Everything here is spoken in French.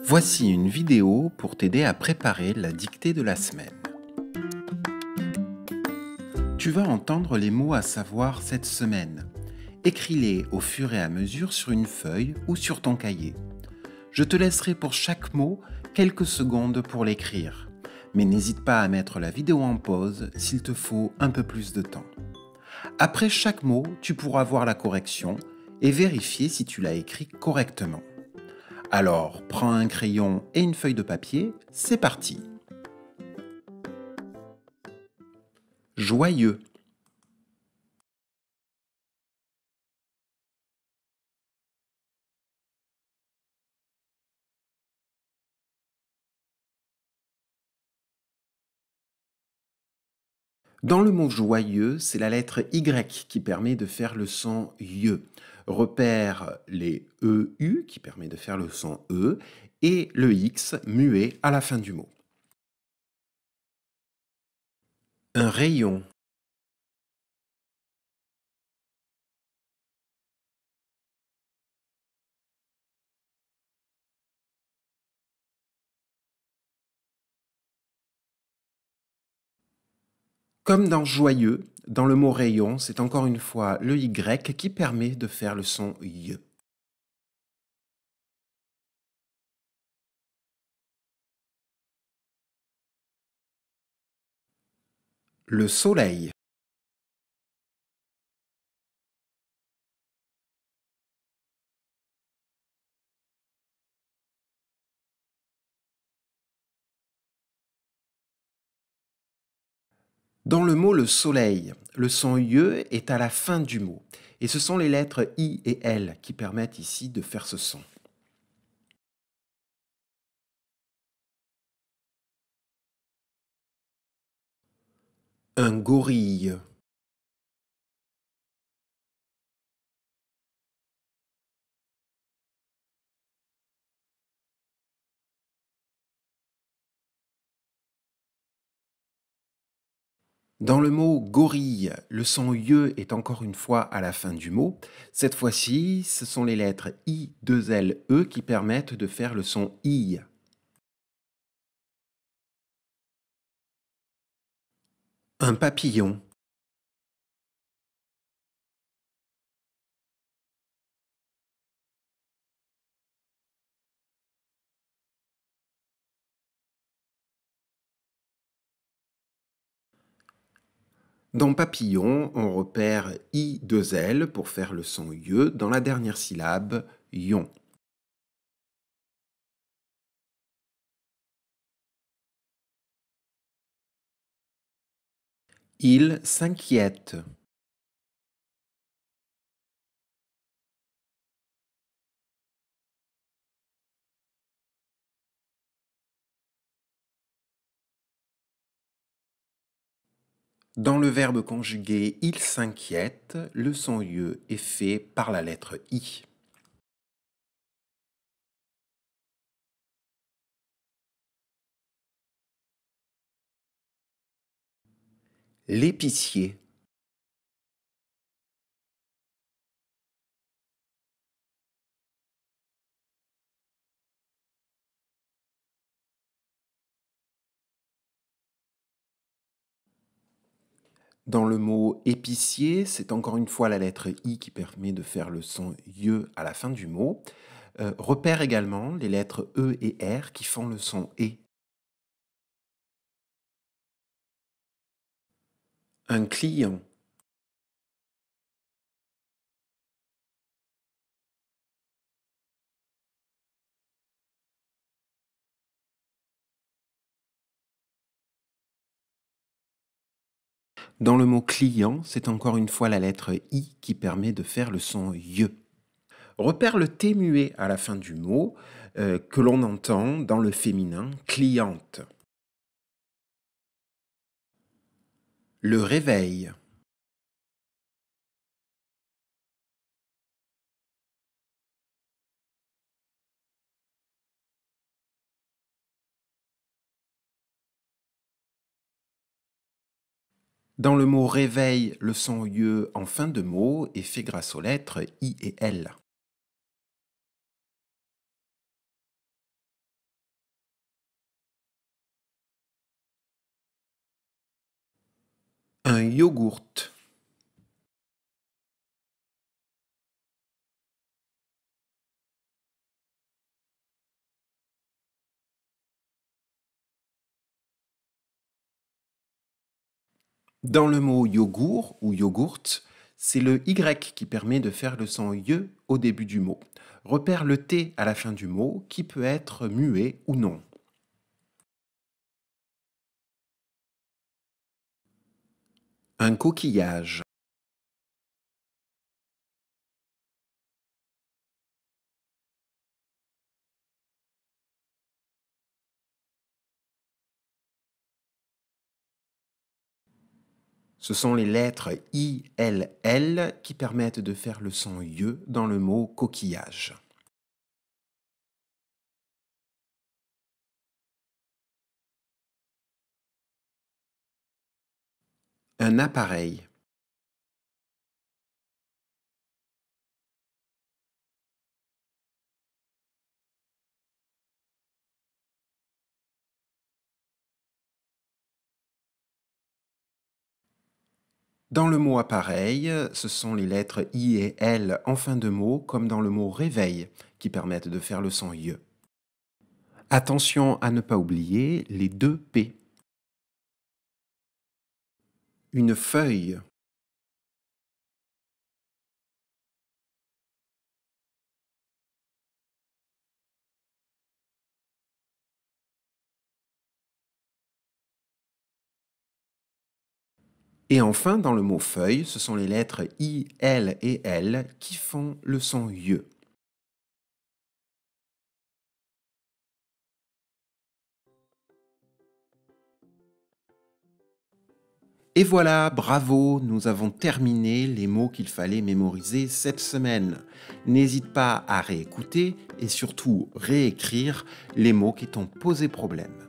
Voici une vidéo pour t'aider à préparer la dictée de la semaine. Tu vas entendre les mots à savoir cette semaine. Écris-les au fur et à mesure sur une feuille ou sur ton cahier. Je te laisserai pour chaque mot quelques secondes pour l'écrire. Mais n'hésite pas à mettre la vidéo en pause s'il te faut un peu plus de temps. Après chaque mot, tu pourras voir la correction et vérifier si tu l'as écrit correctement. Alors, prends un crayon et une feuille de papier, c'est parti. Joyeux. Dans le mot joyeux, c'est la lettre Y qui permet de faire le son YE. Repère les EU qui permet de faire le son E et le X muet à la fin du mot. Un rayon. Comme dans joyeux, dans le mot rayon, c'est encore une fois le Y qui permet de faire le son YE. Le soleil. Dans le mot le soleil, le son YE est à la fin du mot. Et ce sont les lettres I et L qui permettent ici de faire ce son. Un gorille. Dans le mot gorille, le son YE est encore une fois à la fin du mot. Cette fois-ci, ce sont les lettres I, 2 L, E qui permettent de faire le son I. Un papillon. Dans papillon, on repère I, 2 L pour faire le son YE dans la dernière syllabe, ion. Il s'inquiète. Dans le verbe conjugué il s'inquiète, le son YE est fait par la lettre I. L'épicier. Dans le mot épicier, c'est encore une fois la lettre I qui permet de faire le son YE à la fin du mot. Repère également les lettres E et R qui font le son E. Un client. Dans le mot client, c'est encore une fois la lettre I qui permet de faire le son YE. Repère le T muet à la fin du mot que l'on entend dans le féminin cliente. Le réveil. Dans le mot réveil, le son YE en fin de mot est fait grâce aux lettres I et L. yogourt. Dans le mot yogourt ou yogourt, c'est le Y qui permet de faire le son ye au début du mot. Repère le T à la fin du mot qui peut être muet ou non. Un coquillage. Ce sont les lettres I, L, L qui permettent de faire le son ye dans le mot coquillage. Un appareil. Dans le mot appareil, ce sont les lettres I et L en fin de mot, comme dans le mot réveil, qui permettent de faire le son ye. Attention à ne pas oublier les deux P. Une feuille. Et enfin, dans le mot feuille, ce sont les lettres I, L et L qui font le son ye. Et voilà, bravo, nous avons terminé les mots qu'il fallait mémoriser cette semaine. N'hésite pas à réécouter et surtout réécrire les mots qui t'ont posé problème.